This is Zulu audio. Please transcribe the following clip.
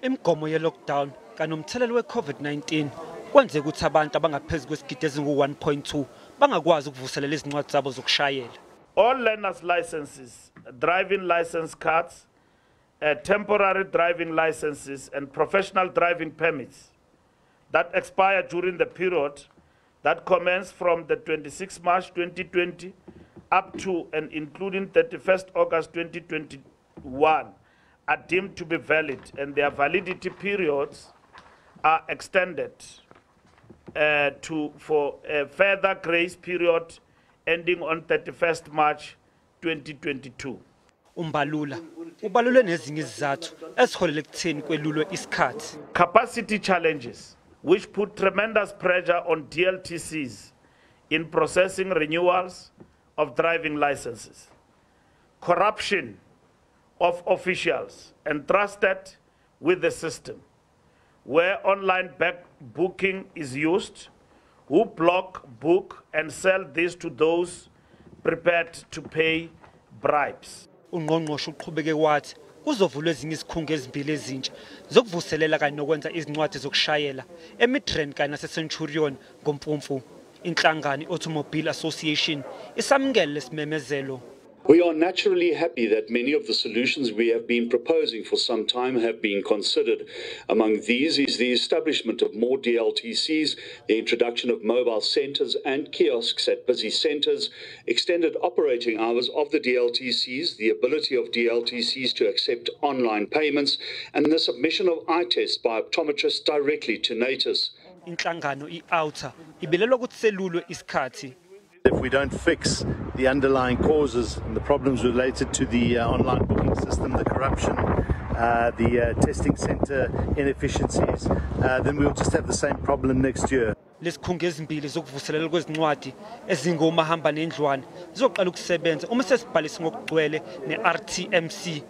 Imigomo ye-lockdown kanomthelelo we-COVID-19 kwenze ukuthi abantu abangaphezulu kwesigidi ezingu-1.2 bangakwazi ukuvuselela izincwadi zabo zokushayela. All learners licenses, driving license cards, temporary driving licenses and professional driving permits that expire during the period that commence from the 26th March 2020 up to and including 31st August 2021 are deemed to be valid, and their validity periods are extended for a further grace period ending on 31st March 2022. UMbalula ubalule nezinye izizathu eziholele ekutheni kwelulwe isikhathi. Capacity challenges which put tremendous pressure on DLTCs in processing renewals of driving licenses. Corruption of officials entrusted with the system, where online back booking is used, who block, book and sell this to those prepared to pay bribes. UNgqongqoshe uqhubeke wathi kuzovulwa ezinye izikhungo ezimbili ezintsha zokuvuselela kanye nokwenza izincwadi zokushayela eMidrand kanye naseCenturion ngoMfumfu. Inhlangano i-Automobile Association isamukele lesimemezelo. We are naturally happy that many of the solutions we have been proposing for some time have been considered. Among these is the establishment of more DLTCs, the introduction of mobile centres and kiosks at busy centres, extended operating hours of the DLTCs, the ability of DLTCs to accept online payments, and the submission of eye tests by optometrists directly to NATIS. Inhlangano i-Outer ibilelwa ukuthi selulwe isikhathi. If we don't fix the underlying causes and the problems related to the online booking system, the corruption, the testing centre inefficiencies, then we'll just have the same problem next year. Lesikhungo ezimbili zokuvuselela kwezincwadi ezingomahamba nendlwane zizoqala ukusebenza uma sesibhalise ngokugcwele ne-RTMC.